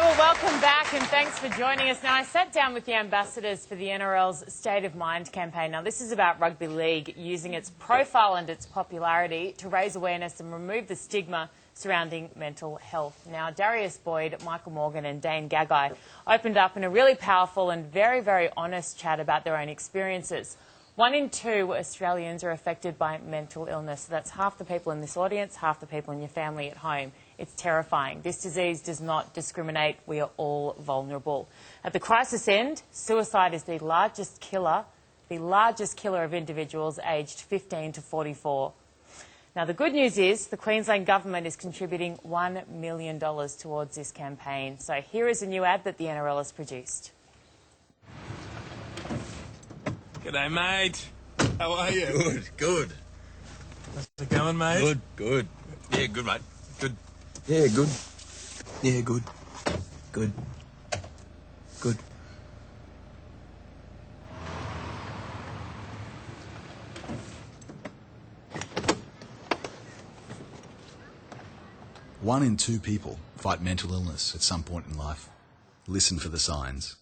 well, welcome back and thanks for joining us. Now, I sat down with the ambassadors for the NRL's State of Mind campaign. Now, this is about rugby league using its profile and its popularity to raise awareness and remove the stigma surrounding mental health. Now, Darius Boyd, Michael Morgan and Dane Gagai opened up in a really powerful and very, very honest chat about their own experiences. 1 in 2 Australians are affected by mental illness. So that's half the people in this audience, half the people in your family at home. It's terrifying. This disease does not discriminate. We are all vulnerable. At the crisis end, suicide is the largest killer of individuals aged 15 to 44. Now, the good news is the Queensland Government is contributing $1 million towards this campaign. So here is a new ad that the NRL has produced. G'day, mate. How are you? Good, good. How's it going, mate? Good, good. Yeah, good, mate. Good. Yeah, good. Yeah, good. Good. Good. One in 2 people fight mental illness at some point in life. Listen for the signs.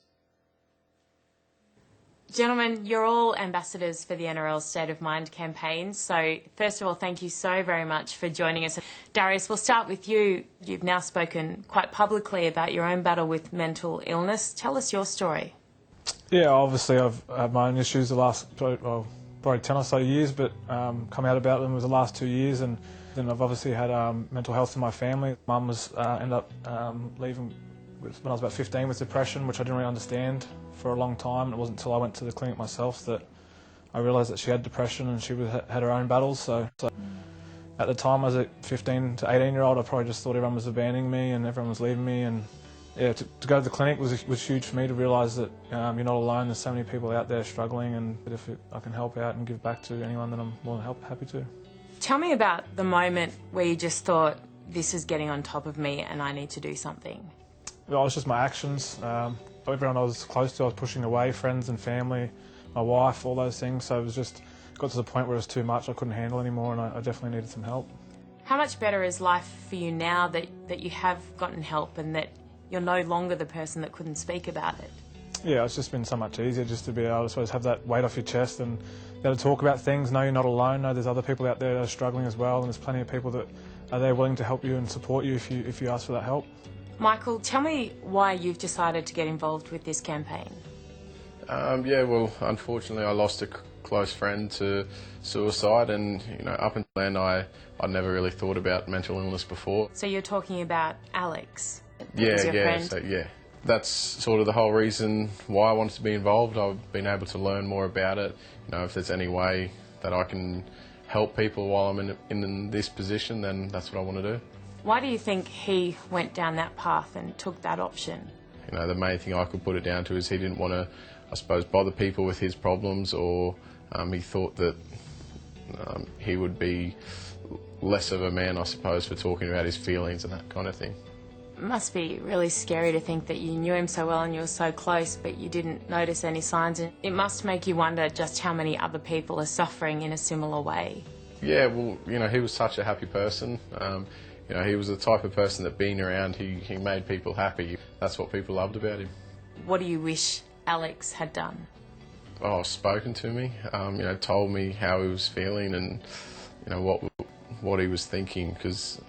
Gentlemen, you're all ambassadors for the NRL State of Mind campaign. So, first of all, thank you so very much for joining us. Darius, we'll start with you. You've now spoken quite publicly about your own battle with mental illness. Tell us your story. Yeah, obviously I've had my own issues the last, probably 10 or so years, but come out about them was the last 2 years, and then I've obviously had mental health in my family. Mum was ended up leaving when I was about 15 with depression, which I didn't really understand for a long time. It wasn't until I went to the clinic myself that I realised that she had depression and she had her own battles. So at the time, I was a 15 to 18-year-old, I probably just thought everyone was abandoning me and everyone was leaving me. And yeah, to go to the clinic was huge for me to realise that you're not alone. There's so many people out there struggling, and that if I can help out and give back to anyone, then I'm more than happy to. Tell me about the moment where you just thought, this is getting on top of me and I need to do something. Well, it was just my actions. Everyone I was close to, I was pushing away, friends and family, my wife, all those things. So it was just got to the point where it was too much. I couldn't handle anymore, and I definitely needed some help. How much better is life for you now that you have gotten help and that you're no longer the person that couldn't speak about it? Yeah, it's just been so much easier just to be able to have that weight off your chest and be able to talk about things, know you're not alone, know there's other people out there that are struggling as well, and there's plenty of people that are there willing to help you and support you if you ask for that help. Michael, tell me why you've decided to get involved with this campaign. Yeah, well, unfortunately I lost a close friend to suicide, and up until then I never really thought about mental illness before. So you're talking about Alex? Yeah, friend? So yeah. That's sort of the whole reason why I wanted to be involved. I've been able to learn more about it. If there's any way that I can help people while I'm in this position, then that's what I want to do. Why do you think he went down that path and took that option? The main thing I could put it down to is he didn't want to, I suppose, bother people with his problems, or he thought that he would be less of a man, I suppose, for talking about his feelings and that kind of thing. It must be really scary to think that you knew him so well and you were so close, but you didn't notice any signs. And it must make you wonder just how many other people are suffering in a similar way. Yeah, well, he was such a happy person. He was the type of person that being around, he made people happy. That's what people loved about him. What do you wish Alex had done? Oh, spoken to me, told me how he was feeling and, what he was thinking, because,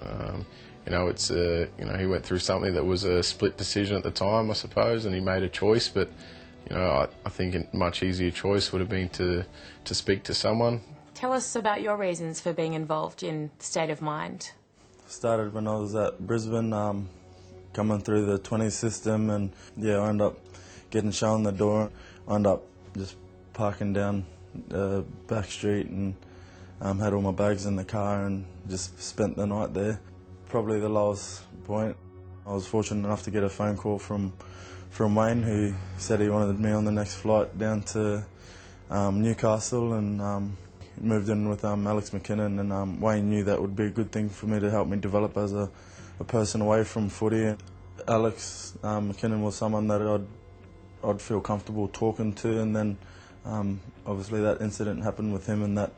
it's he went through something that was a split decision at the time, I suppose, and he made a choice, but, I think a much easier choice would have been to speak to someone. Tell us about your reasons for being involved in State of Mind. Started when I was at Brisbane, coming through the 20 system, and yeah, I ended up getting shown the door. I ended up just parking down the back street and had all my bags in the car and just spent the night there. Probably the lowest point. I was fortunate enough to get a phone call from Wayne, who said he wanted me on the next flight down to Newcastle, and moved in with Alex McKinnon, and Wayne knew that would be a good thing for me to help me develop as a person away from footy. Alex McKinnon was someone that I'd feel comfortable talking to, and then obviously that incident happened with him, and that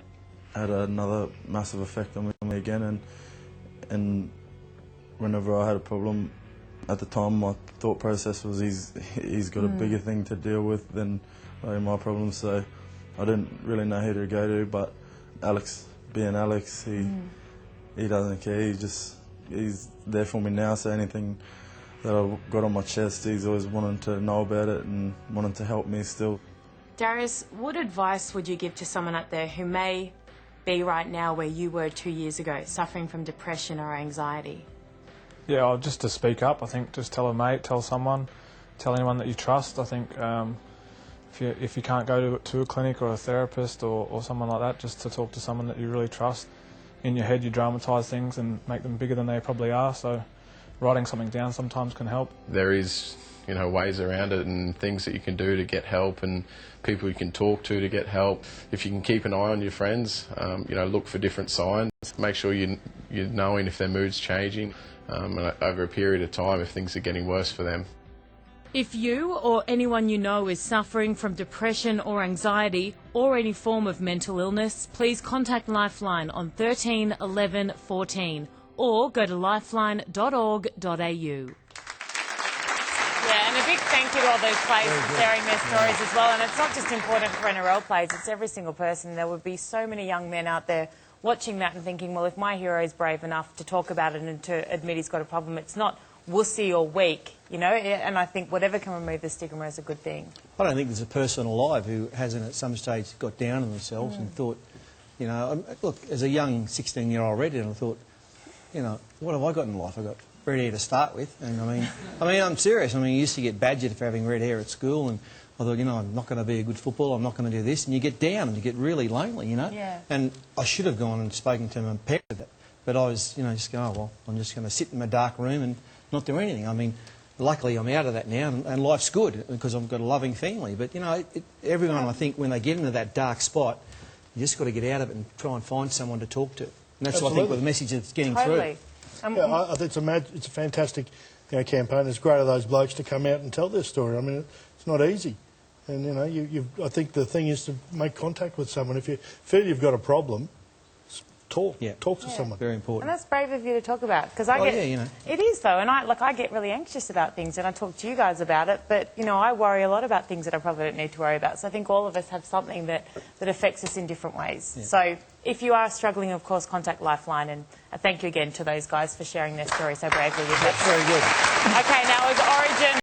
had another massive effect on me again. And whenever I had a problem At the time, my thought process was he's got a bigger thing to deal with than my problems, so I didn't really know who to go to. But Alex, being Alex, he doesn't care. He's there for me now. So anything that I've got on my chest, he's always wanting to know about it and wanting to help me still. Darius, what advice would you give to someone out there who may be right now where you were 2 years ago, suffering from depression or anxiety? Yeah, just to speak up. I think just tell a mate, tell someone, tell anyone that you trust. I think if you can't go to a clinic or a therapist or someone like that, just to talk to someone that you really trust. In your head, you dramatise things and make them bigger than they probably are. So writing something down sometimes can help. There is, ways around it and things that you can do to get help and people you can talk to get help. If you can keep an eye on your friends, look for different signs. Make sure you're knowing if their mood's changing and over a period of time if things are getting worse for them. If you or anyone you know is suffering from depression or anxiety or any form of mental illness, please contact Lifeline on 13 11 14 or go to lifeline.org.au. Yeah, and a big thank you to all those players for sharing their stories as well. And it's not just important for NRL players, it's every single person. There would be so many young men out there watching that and thinking, well, if my hero is brave enough to talk about it and to admit he's got a problem, it's not wussy or weak, and I think whatever can remove the stigma is a good thing. I don't think there's a person alive who hasn't at some stage got down on themselves and thought, look, as a young 16-year-old read it and I thought, what have I got in life? I've got red hair to start with, and I'm serious. I used to get badgered for having red hair at school, and I thought, I'm not going to be a good footballer, I'm not going to do this, and you get down and you get really lonely, Yeah. And I should have gone and spoken to my parents of it, but I was, just going, oh, well, I'm just going to sit in my dark room and not do anything. Luckily I'm out of that now, and life's good because I've got a loving family. But, everyone, I think, when they get into that dark spot, you just got to get out of it and try and find someone to talk to. And that's what I think the message that's getting through. Yeah, I think it's a fantastic campaign. It's great of those blokes to come out and tell their story. It's not easy. And, I think the thing is to make contact with someone. If you feel you've got a problem, talk to someone. Very important. And that's brave of you to talk about, because it is though, and I get really anxious about things, and I talk to you guys about it, but I worry a lot about things that I probably don't need to worry about. So I think all of us have something that affects us in different ways. Yeah. So if you are struggling, of course, contact Lifeline, and thank you again to those guys for sharing their story so bravely with us. That's very good. Okay, now as Origin